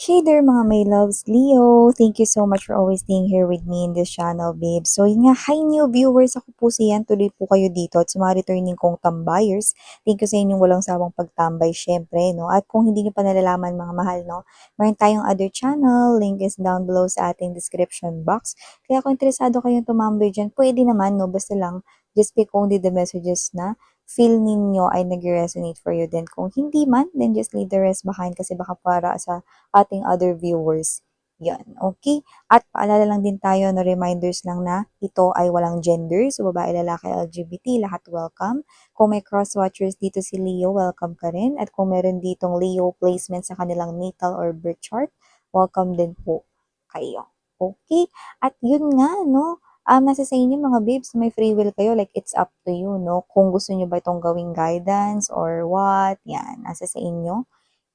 Hey there mga my loves, Leo! Thank you so much for always being here with me in this channel, babe. So yun nga, hi new viewers! Ako po si Yan. Tuloy po kayo dito at sa mga returning kong tambayers. Thank you sa inyong walang sawang pagtambay, syempre, no? At kung hindi nyo pa nalalaman mga mahal, no? Meron tayong other channel. Link is down below sa ating description box. Kaya kung interesado kayong tumambay dyan, pwede naman, no? Basta lang, just pick only the messages na feel ninyo ay nag-resonate for you. Then kung hindi man, then just leave the rest behind kasi baka para sa ating other viewers. Yan, okay? At paalala lang din tayo na reminders lang na ito ay walang gender. So, babae, lalaki, LGBT, lahat welcome. Kung may cross-watchers dito si Leo, welcome ka rin. At kung meron ditong Leo placement sa kanilang natal or birth chart, welcome din po kayo. Okay? At yun nga, no? Nasa sa inyo mga babes, may free will kayo, like it's up to you, no? Kung gusto nyo ba itong gawing guidance or what, yan, nasa sa inyo.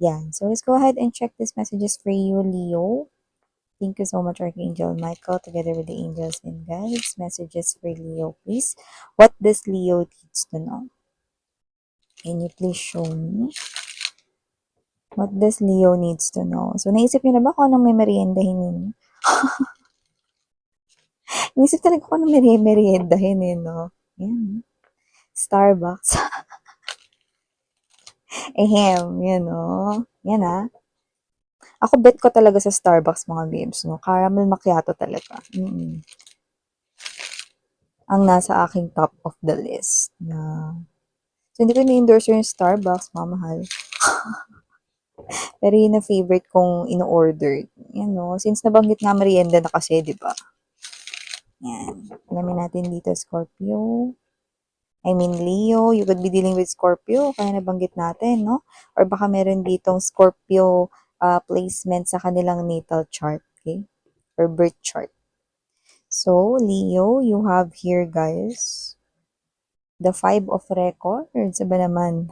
Yan. So let's go ahead and check these messages for you, Leo. Thank you so much, Archangel Michael, together with the angels and guides. Messages for Leo, please. What does Leo needs to know? Can you please show me? What does Leo needs to know? So, naisip niyo na ba kung anong may meriendahin ninyo? Naisip talaga ko anong meriendahin eh, no? Yan. Starbucks. Ehem, yan o. Yan ah. Ako bet ko talaga sa Starbucks mga babes, no? Caramel macchiato talaga. Ang nasa aking top of the list na so hindi ko ni-endorse yung Starbucks, mamahal. Pero yun na favorite kong ino-order. Yan no, since nabanggit nga merienda na kasi, di ba? Yan. Alamin natin dito, Scorpio. I mean, Leo, you could be dealing with Scorpio, kaya nabanggit natin, no? Or baka meron ditong Scorpio placement sa kanilang natal chart, okay? Or birth chart. So, Leo, you have here, guys, the 5 of records. Ba naman?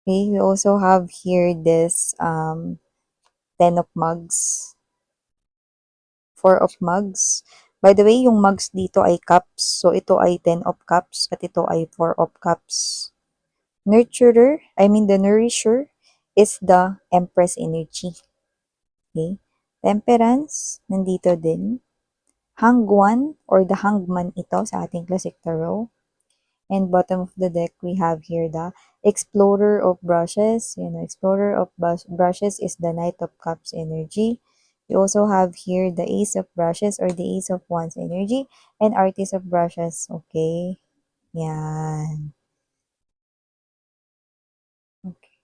Okay, we also have here this 10 of mugs, 4 of mugs. By the way, yung mugs dito ay cups. So, ito ay 10 of cups at ito ay 4 of cups. Nurturer, I mean the nourisher, is the Empress energy. Okay? Temperance, nandito din. Hangwan or the hangman ito sa ating classic tarot. And bottom of the deck, we have here the Explorer of Brushes. You know, Explorer of Brushes is the Knight of Cups energy. We also have here the Ace of Brushes or the Ace of Wands energy and Artist of Brushes. Okay. Yan. Okay.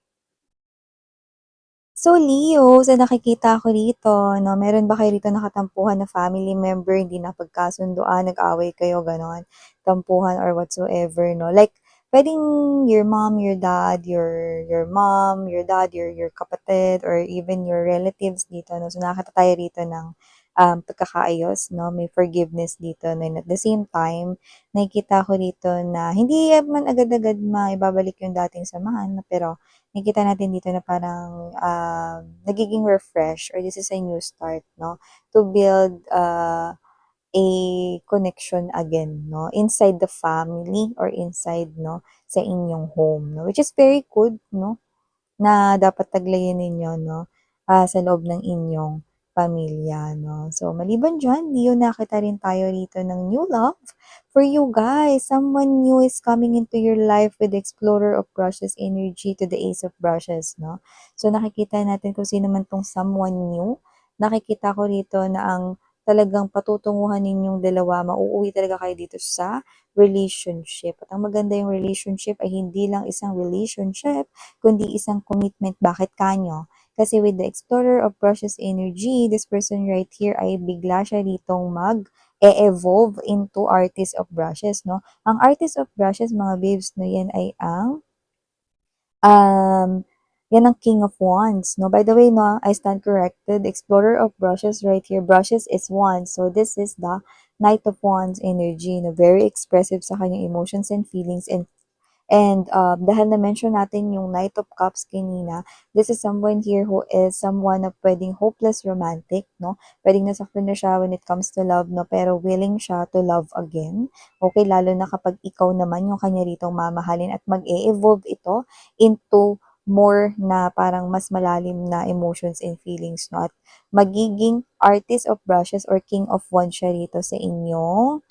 So, Leo, sa nakikita ko rito, no, meron ba kayo rito nakatampuhan na family member, hindi napagkasunduan, nag-away kayo, ganon, tampuhan or whatsoever, no? Like, pwedeng your mom, your dad, your mom, your dad, your kapatid, or even your relatives dito, no? So, nakakita tayo rito ng pagkakaayos, no? May forgiveness dito, no? And at the same time, nakikita ko rito na hindi man agad-agad maibabalik yung dating samahan, no? Pero nakikita natin dito na parang nagiging refresh or this is a new start, no? To build a connection again, no? Inside the family or inside, no? Sa inyong home, no? Which is very good, no? Na dapat taglayin ninyo, no? Sa loob ng inyong pamilya, no? So, maliban dyan, Leo, nakita rin tayo rito ng new love for you guys. Someone new is coming into your life with the Explorer of Brushes energy to the Ace of Brushes, no? So, nakikita natin kung sino man tong someone new. Nakikita ko rito na ang talagang patutunguhan ninyong dalawa, mauuwi talaga kayo dito sa relationship. At ang maganda yung relationship ay hindi lang isang relationship, kundi isang commitment. Bakit kanyo? Kasi with the Explorer of Brushes energy, this person right here ay bigla siya ditong mag-evolve into Artist of Brushes, no? Ang Artist of Brushes, mga babes, no, yan ay ang yan ang King of Wands, no? By the way, no, I stand corrected. Explorer of Brushes right here. Brushes is Wands. So, this is the Knight of Wands energy, no? Very expressive sa kanyang emotions and feelings and dahil na-mention natin yung Knight of Cups kanina, this is someone here who is someone na pwedeng hopeless romantic, no? Pwedeng nasaktan na siya when it comes to love, no? Pero willing siya to love again. Okay, lalo na kapag ikaw naman yung kanya ritong mamahalin at mag-e-evolve ito into more na parang mas malalim na emotions and feelings 'no, at magiging artist of brushes or king of wands siya rito sa inyong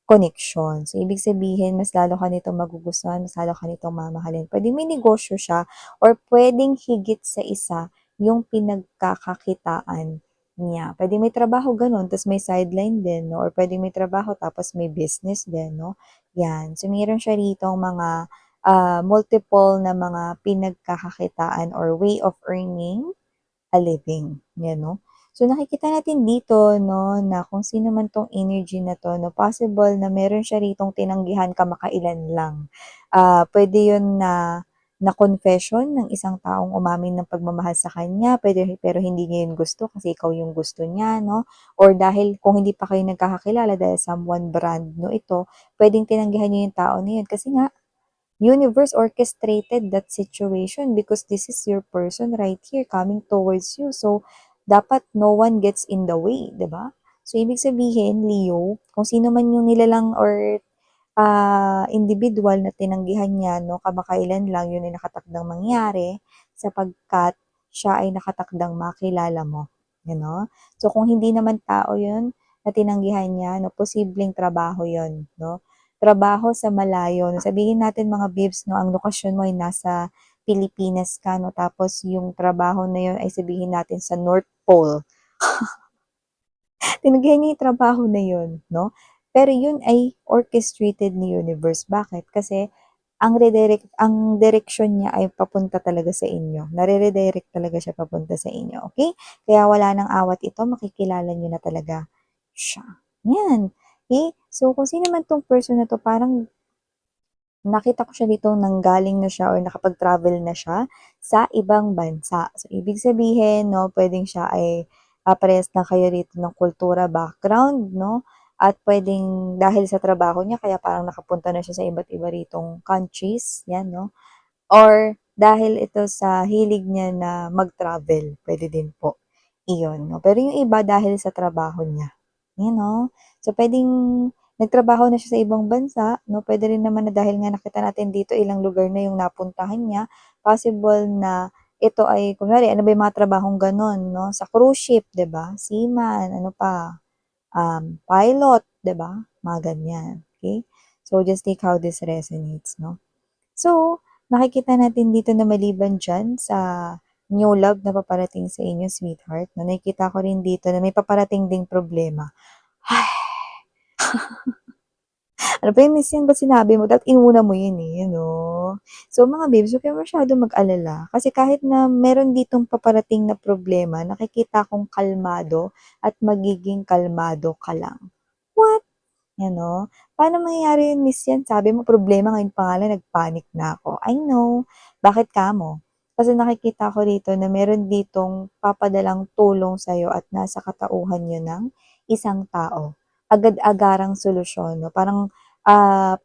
connection. So, ibig sabihin mas lalo ka nitong magugustuhan, mas lalo ka nitong mamahalin. Puwedeng may negosyo siya or puwedeng higit sa isa yung pinagkakakitaan niya. Puwedeng may trabaho gano'n ta's may sideline din 'no, or puwedeng may trabaho tapos may business din 'no, 'yan. So, meron siya ritong mga, multiple na mga pinagkakakitaan or way of earning a living, 'yan 'no. So, nakikita natin dito 'no, na kung sino man 'tong energy na 'to 'no, possible na meron siya ritong tinanggihan kamakailan lang. Puwede 'yun na confession ng isang taong umamin ng pagmamahal sa kanya, puwede pero hindi niya 'yun gusto kasi ikaw yung gusto niya 'no, or dahil kung hindi pa kayo nagkakakilala dahil someone brand no ito, puwedeng tinanggihan niyo yung tao na 'yun kasi nga universe orchestrated that situation because this is your person right here coming towards you. So, dapat no one gets in the way, 'di ba? So, ibig sabihin, Leo, kung sino man yung nilalang or individual na tinanggihan niya 'no, kamakailan lang, yun ay nakatakdang mangyari sapagkat siya ay nakatakdang makilala mo, you know? So, kung hindi naman tao yun na tinanggihan niya 'no, posibleng trabaho yun 'no, trabaho sa malayo 'no. Sabihin natin mga bibs 'no, ang lokasyon mo ay nasa Pilipinas ka 'no, tapos yung trabaho na yun ay sabihin natin sa North Pole. Tinanggihan niya yung trabaho na yun 'no, pero yun ay orchestrated ni universe. Bakit? Kasi ang direksyon niya ay papunta talaga sa inyo. Nare-redirect talaga siya papunta sa inyo, okay? Kaya wala ng awat ito, makikilala niyo na talaga siya. 'Yan, okey? So, kung sino man 'tong person na 'to parang nakita ko siya dito nanggaling na siya or nakapag-travel na siya sa ibang bansa. So, ibig sabihin 'no, puwedeng siya ay, parehas na kayo rito ng kultura, background 'no, at puwedeng dahil sa trabaho niya kaya parang nakapunta na siya sa iba't iba ritong countries, 'yan 'no. Or dahil ito sa hilig niya na mag-travel, puwede din po, iyon 'no. Pero yung iba dahil sa trabaho niya, you know. So, puwedeng nagtrabaho na siya sa ibang bansa 'no, puwede rin naman na dahil nga nakita natin dito ilang lugar na yung napuntahan niya, possible na ito ay kunwari ano ba yung mga trabahong gano'n 'no, sa cruise ship, 'di ba, seaman, ano pa, pilot, 'di ba, mga ganyan, okey. So, just take how this resonates 'no. So, nakikita natin dito na maliban diyan sa new love na paparating sa inyo, sweetheart, 'no, nakikita ko rin dito na may paparating ding problema. Ano ba 'yan, miss, yan ba't sinabi mo dapat inuna mo yun, eh, So, mga babes, huwag kayong masyadong mag-alala kasi kahit na meron ditong paparating na problema, nakikita kong kalmado at magiging kalmado ka lang. What? Paano mangyayari yun, miss, yan? Sabi mo problema, ngayon pa nga lang nag-panic na ako. I know. Bakit kamo? Kasi nakikita ko dito na meron ditong papadalang tulong sa'yo at nasa katauhan niyo ng isang tao. Agad-agarang solusyon 'no, parang,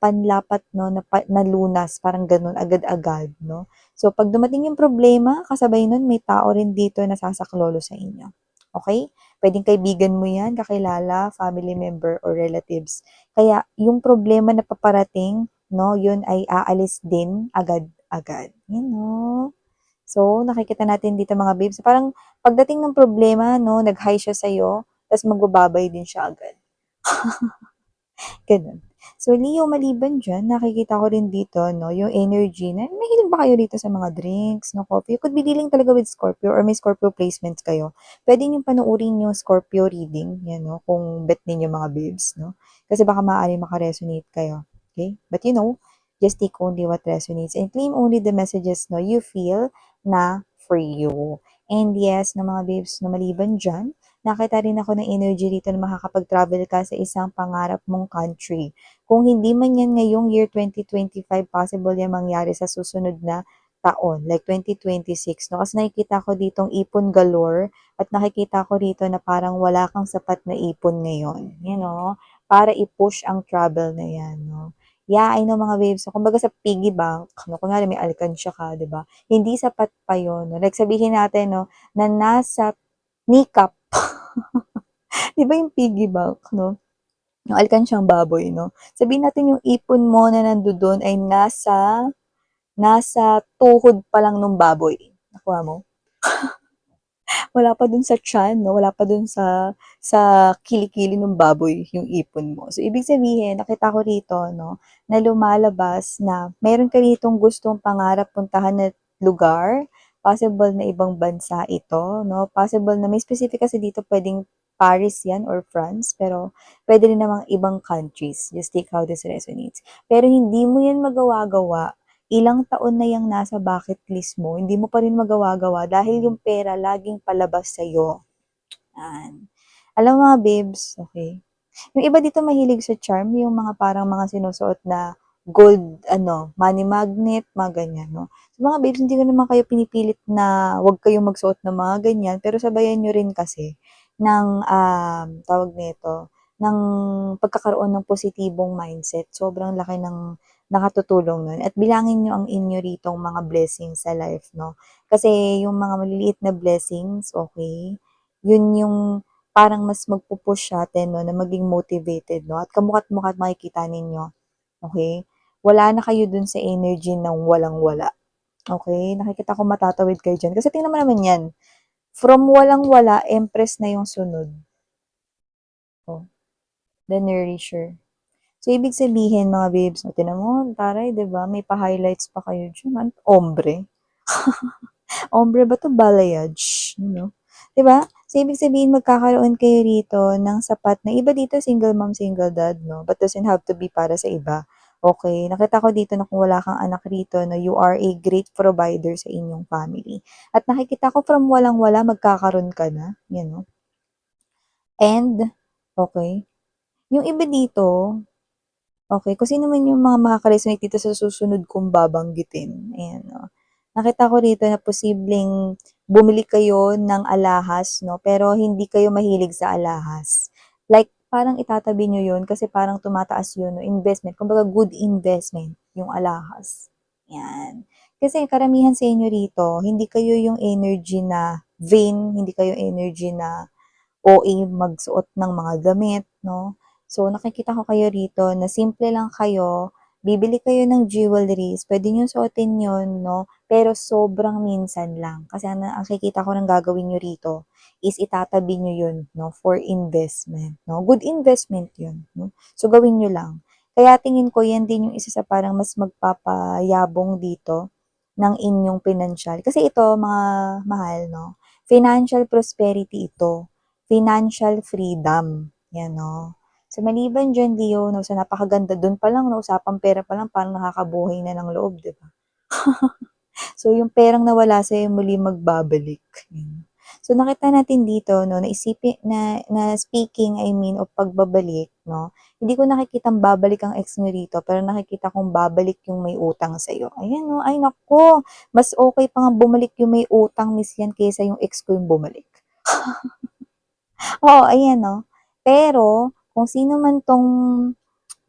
panlapat 'no, na lunas, parang gano'n, agad-agad 'no. So, 'pag dumating yung problema, kasabay nun may tao rin dito na sasaklolo sa inyo, okey? Puwedeng kaibigan mo 'yan, kakilala, family member, or relatives. Kaya yung problema na paparating 'no, yun ay aalis din agad-agad, So, nakikita natin dito mga babes, parang pagdating ng problema 'no, nag-hi siya sa'yo, ta's magbababay din siya agad. Gano'n. So, Leo, maliban diyan, nakikita ko rin dito 'no, yung energy na mahilig ba kayo dito sa mga drinks 'no, coffee? You could be dealing talaga with Scorpio or may Scorpio placements kayo. Puwede niyong panoorin yung Scorpio reading, 'yan 'no, kung bet ninyo mga babes 'no, kasi baka maaaring maka-resonate kayo, okay? But just take only what resonates and claim only the messages 'no, you feel na for you. And yes, na mga babes na maliban diyan, nakita rin ako ng energy dito na makakapag-travel ka sa isang pangarap mong country. Kung hindi man yan ngayong year 2025, possible yan mangyari sa susunod na taon, like 2026, no? Kasi nakikita ko ditong ipon galore at nakikita ko dito na parang wala kang sapat na ipon ngayon, para i-push ang travel na yan, no? Yeah, I know mga babes. So, kumbaga sa piggy bank, no, kunwari may alkansya ka, di ba? Hindi sapat pa yun. No? Like sabihin natin, no, na nasa kneecap 'di ba yung piggy bank 'no, yung alkansyang baboy 'no, sabihin natin yung ipon mo na nandodo'n ay nasa nasa tuhod pa lang nung baboy. Nakuha mo? Wala pa dun sa tiyan 'no, wala pa dun sa kilikili nung baboy yung ipon mo. So, ibig sabihin nakita ko rito 'no, na lumalabas na meron ka ditong gustong pangarap puntahan na lugar, possible na ibang bansa ito 'no, possible na may specific kasi dito puwedeng Paris 'yan or France, pero puwede rin namang ibang countries, just take how this resonates. Pero hindi mo 'yan magawa-gawa ilang taon na yang nasa bucket list mo, hindi mo pa rin magawa-gawa dahil yung pera laging palabas sa'yo, yan. Alam mo mga babes, okey, yung iba dito mahilig sa charm, yung mga parang mga sinusuot na gold ano, money magnet, mga ganyan 'no. So mga babes, hindi ko naman kayo pinipilit na huwag kayong magsuot ng mga ganyan, pero sabayan niyo rin kasi ng, tawag nito, ng pagkakaroon ng positibong mindset. Sobrang laki ng nakatutulong nun at bilangin niyo ang inyo ritong mga blessings sa life 'no. Kasi yung mga maliliit na blessings, okey, yun yung parang mas magpu-push sa'tin 'no, na maging motivated 'no, at kamuka't-mukha at makikita ninyo, okey? Wala na kayo dun sa energy ng walang-wala, okey? Nakikita ko matatawid kayo diyan kasi tingnan mo naman 'yan, from walang-wala, Empress na yung sunod, oh, the nourisher. So, ibig sabihin mga babes, oh, tignan mo taray 'di ba, may pa-highlights pa kayo diyan, ombre. Ombre ba 'to, balayage, ano? 'Di ba? So, ibig sabihin magkakaroon kayo rito ng sapat na iba dito single mom, single dad 'no, but doesn't have to be para sa iba, okey? Nakita ko dito na kung wala kang anak rito na you are a great provider sa inyong family. At nakikita ko from walang-wala magkakaroon ka na, 'yan 'no. And okey, yung iba dito, okey, kung sino man yung mga makaka-resonate dito sa susunod kong babanggitin, ayan 'no. Nakita ko rito na posibleng bumili kayo ng alahas 'no, pero hindi kayo mahilig sa alahas. Like parang itatabi niyo yun kasi parang tumataas yun 'no, investment, kumbaga good investment yung alahas, 'yan. Kasi karamihan sa inyo rito, hindi kayo yung energy na vain, hindi kayo energy na OA magsuot ng mga damit 'no. So, nakikita ko kayo rito na simple lang kayo, bibili kayo ng jewelries, puwede niyong suotin 'yun 'no, pero sobrang minsan lang. Kasi ang nakikita ko ng gagawin niyo rito is itatabi niyo 'yun 'no, for investment 'no. Good investment 'yun 'no, so gawin niyo lang. Kaya tingin ko 'yan din yung isa sa parang mas magpapayabong dito ng inyong pinansiyal. Kasi ito mga mahal 'no, financial prosperity ito. Financial freedom, 'yan 'no. So maliban diyan Leo 'no, sa napakaganda dun pa lang 'no, usapang pera pa lang parang nakakabuhay na ng loob, 'di ba? So yung perang nawala sa'yo muli magbabalik, yun. So nakita natin dito 'no, na speaking I mean of pagbabalik 'no, hindi ko nakikitang babalik ang ex niyo rito, pero nakikita kong babalik yung may utang sa'yo. Ayan 'no, ay naku, mas okey pa nga bumalik yung may utang miss yan kaysa yung ex ko yung bumalik. Oo, ayan 'no. Pero kung sino man 'tong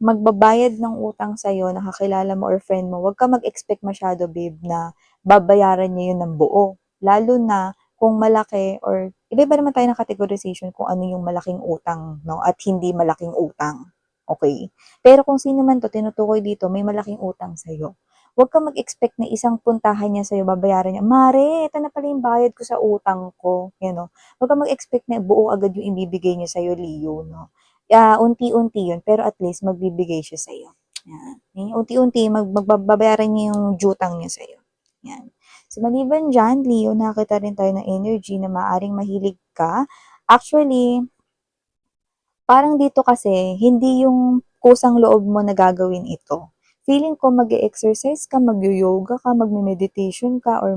magbabayad ng utang sa'yo na kakilala mo or friend mo, huwag kang mag-expect masyado babe na babayaran niya 'yun ng buo. Lalo na kung malaki or iba-iba naman tayo ng categorization kung ano yung malaking utang 'no, at hindi malaking utang, okey? Pero kung sino man 'to tinutukoy dito may malaking utang sa'yo, huwag kang mag-expect na isang puntahan niya sa'yo babayaran niya, "Mare, ito na pala yung bayad ko sa utang ko." 'Yan 'no. Huwag kang mag-expect na buo agad yung ibibigay niya sa'yo Leo 'no. Unti-unti 'yun, pero at least magbibigay siya sa'yo, 'yan. Unti-unti babayaran niya yung utang niya sa'yo, 'yan. So, maliban diyan, Leo, nakakita rin tayo ng energy na maaaring mahilig ka. Actually, parang dito kasi hindi yung kusang-loob mo na gagawin ito. Feeling ko mag-e-exercise ka, magyo-yoga ka, magme-meditation ka or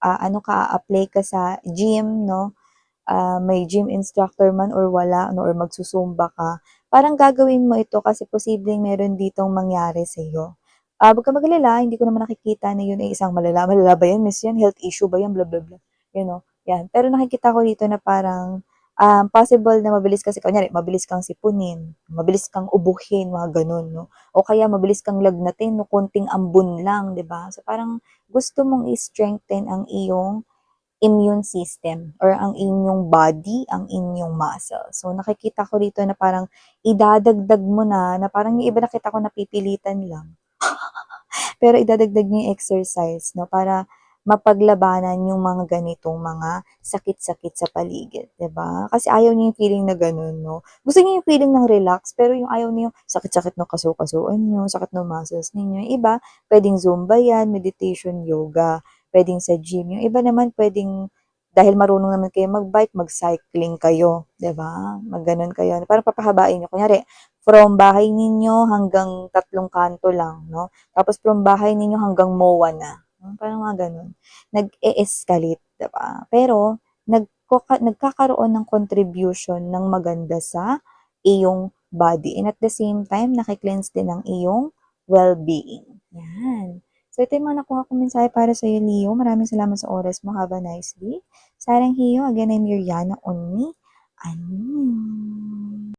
ano ka, apply ka sa gym 'no, may gym instructor man or wala ano or magsusumba ka, parang gagawin mo ito kasi posibleng meron ditong mangyari sa'yo. 'Wag kang mag-alala, hindi ko naman nakikita na yun ay isang malala ba yan, miss yan, health issue ba yan, bla bla bla, you know, yan. Pero nakikita ko dito na parang, possible na mabilis kasi kunyari mabilis kang sipunin, mabilis kang ubuhin, mga gano'n 'no, o kaya mabilis kang lagnatin 'no, konting ambon lang, 'di ba? So, parang gusto mong i-strengthen ang iyong immune system or ang inyong body, ang inyong muscle. So, nakikita ko rito na parang idadagdag mo na parang yung iba nakita ko napipilitan lang. Pero idadagdag niyo yung exercise 'no, para mapaglabanan yung mga ganitong mga sakit-sakit sa paligid, 'di ba? Kasi ayaw niyo yung feeling na gano'n 'no. Gusto niyo yung feeling ng relax, pero yung ayaw niyo yung sakit-sakit ng kasu-kasuan niyo, sakit ng muscles ninyo. Yung iba puwedeng Zumba 'yan, meditation, yoga, puwedeng sa gym. Yung iba naman puwedeng dahil marunong naman kayo mag-bike, mag-cycling kayo, 'di ba? Mag-gano'n kayo, parang papahabain niyo. Kunyari from bahay ninyo hanggang tatlong kanto lang 'no, tapos from bahay ninyo hanggang MOA na, parang mga gano'n. Nag-e-escalate, 'di ba? Pero nagkakaroon ng contribution ng maganda sa iyong body and at the same time naki-cleanse din ang iyong well-being, 'yan. So ito yung mga nakuha kong mensahe para sa'yo, Leo. Maraming salamat sa oras mo. Have a nice day. Sarang hiyo, again, I'm your Yana Onmi. Ano?